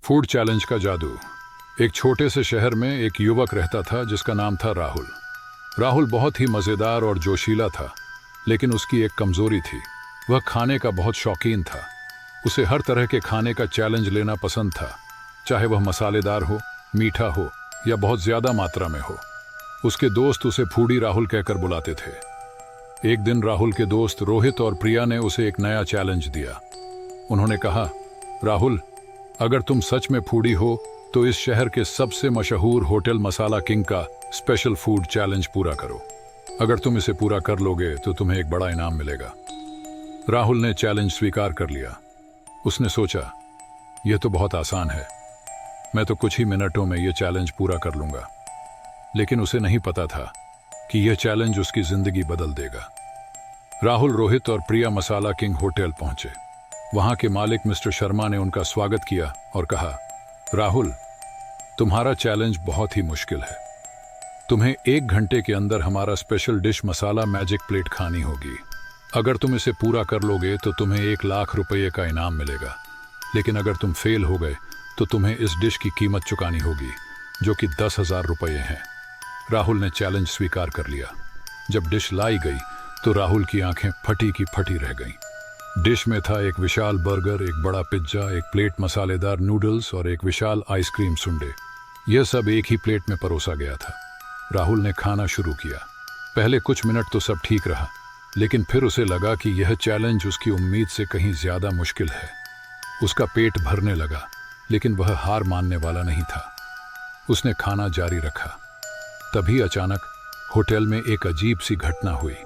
Food challenge का जादू। एक छोटे से शहर में एक युवक रहता था जिसका नाम था राहुल। राहुल बहुत ही मज़ेदार और जोशीला था, लेकिन उसकी एक कमज़ोरी थी। वह खाने का बहुत शौकीन था। उसे हर तरह के खाने का चैलेंज लेना पसंद था, चाहे वह मसालेदार हो, मीठा हो या बहुत ज़्यादा मात्रा में हो। उसके दोस्त उसे फूडी राहुल कहकर बुलाते थे। एक दिन राहुल के दोस्त रोहित और प्रिया ने उसे एक नया चैलेंज दिया। उन्होंने कहा, राहुल, अगर तुम सच में फूडी हो तो इस शहर के सबसे मशहूर होटल मसाला किंग का स्पेशल फूड चैलेंज पूरा करो। अगर तुम इसे पूरा कर लोगे तो तुम्हें एक बड़ा इनाम मिलेगा। राहुल ने चैलेंज स्वीकार कर लिया। उसने सोचा, यह तो बहुत आसान है, मैं तो कुछ ही मिनटों में यह चैलेंज पूरा कर लूंगा। लेकिन उसे नहीं पता था कि यह चैलेंज उसकी जिंदगी बदल देगा। राहुल, रोहित और प्रिया मसाला किंग होटल पहुंचे। वहां के मालिक मिस्टर शर्मा ने उनका स्वागत किया और कहा, राहुल, तुम्हारा चैलेंज बहुत ही मुश्किल है। तुम्हें 1 घंटे के अंदर हमारा स्पेशल डिश मसाला मैजिक प्लेट खानी होगी। अगर तुम इसे पूरा कर लोगे तो तुम्हें 1 लाख रुपये का इनाम मिलेगा। लेकिन अगर तुम फेल हो गए तो तुम्हें इस डिश की कीमत चुकानी होगी, जो कि 10,000 रुपये है। राहुल ने चैलेंज स्वीकार कर लिया। जब डिश लाई गई तो राहुल की आंखें फटी की फटी रह गईं। डिश में था एक विशाल बर्गर, एक बड़ा पिज्जा, एक प्लेट मसालेदार नूडल्स और एक विशाल आइसक्रीम सुंडे। यह सब एक ही प्लेट में परोसा गया था। राहुल ने खाना शुरू किया। पहले कुछ मिनट तो सब ठीक रहा, लेकिन फिर उसे लगा कि यह चैलेंज उसकी उम्मीद से कहीं ज्यादा मुश्किल है। उसका पेट भरने लगा, लेकिन वह हार मानने वाला नहीं था। उसने खाना जारी रखा। तभी अचानक होटल में एक अजीब सी घटना हुई।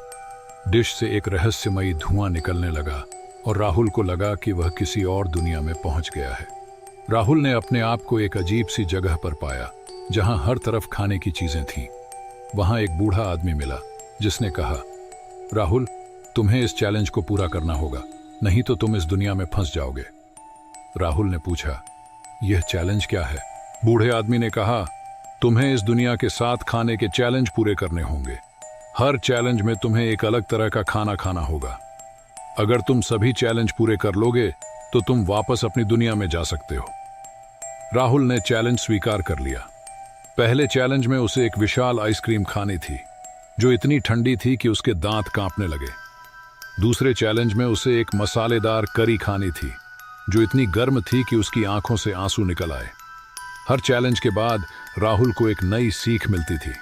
डिश से एक रहस्यमयी धुआं निकलने लगा और राहुल को लगा कि वह किसी और दुनिया में पहुंच गया है। राहुल ने अपने आप को एक अजीब सी जगह पर पाया, जहां हर तरफ खाने की चीजें थीं। वहां एक बूढ़ा आदमी मिला, जिसने कहा, राहुल, तुम्हें इस चैलेंज को पूरा करना होगा, नहीं तो तुम इस दुनिया में फंस जाओगे। राहुल ने पूछा, यह चैलेंज क्या है? बूढ़े आदमी ने कहा, तुम्हें इस दुनिया के 7 खाने के चैलेंज पूरे करने होंगे। हर चैलेंज में तुम्हें एक अलग तरह का खाना खाना होगा। अगर तुम सभी चैलेंज पूरे कर लोगे तो तुम वापस अपनी दुनिया में जा सकते हो। राहुल ने चैलेंज स्वीकार कर लिया। पहले चैलेंज में उसे एक विशाल आइसक्रीम खानी थी, जो इतनी ठंडी थी कि उसके दांत कांपने लगे। दूसरे चैलेंज में उसे एक मसालेदार करी खानी थी, जो इतनी गर्म थी कि उसकी आंखों से आंसू निकल आए। हर चैलेंज के बाद राहुल को एक नई सीख मिलती थी।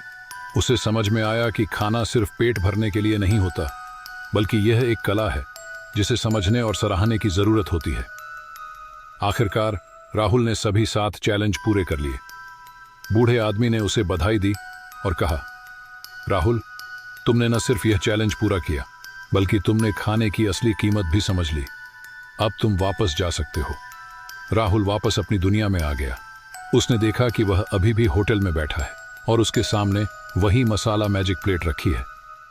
उसे समझ में आया कि खाना सिर्फ पेट भरने के लिए नहीं होता, बल्कि यह एक कला है जिसे समझने और सराहने की जरूरत होती है। आखिरकार राहुल ने सभी 7 चैलेंज पूरे कर लिए। बूढ़े आदमी ने उसे बधाई दी और कहा, राहुल, तुमने न सिर्फ यह चैलेंज पूरा किया, बल्कि तुमने खाने की असली कीमत भी समझ ली। अब तुम वापस जा सकते हो। राहुल वापस अपनी दुनिया में आ गया। उसने देखा कि वह अभी भी होटल में बैठा है और उसके सामने वही मसाला मैजिक प्लेट रखी है।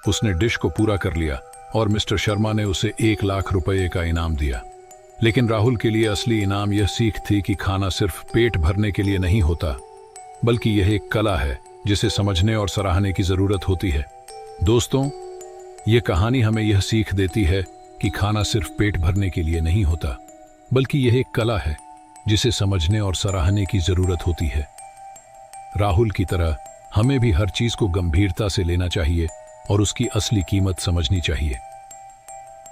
उसने डिश को पूरा कर लिया और मिस्टर शर्मा ने उसे 1 लाख रुपये का इनाम दिया। लेकिन राहुल के लिए असली इनाम यह सीख थी कि खाना सिर्फ पेट भरने के लिए नहीं होता, बल्कि यह एक कला है जिसे समझने और सराहने की जरूरत होती है। दोस्तों, यह कहानी हमें यह सीख देती है कि खाना सिर्फ पेट भरने के लिए नहीं होता, बल्कि यह एक कला है जिसे समझने और सराहने की जरूरत होती है। राहुल की तरह हमें भी हर चीज को गंभीरता से लेना चाहिए और उसकी असली कीमत समझनी चाहिए।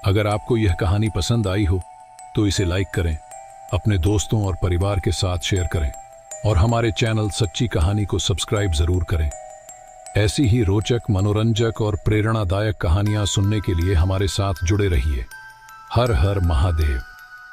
अगर आपको यह कहानी पसंद आई हो तो इसे लाइक करें, अपने दोस्तों और परिवार के साथ शेयर करें और हमारे चैनल सच्ची कहानी को सब्सक्राइब जरूर करें। ऐसी ही रोचक, मनोरंजक और प्रेरणादायक कहानियां सुनने के लिए हमारे साथ जुड़े रहिए। हर हर महादेव।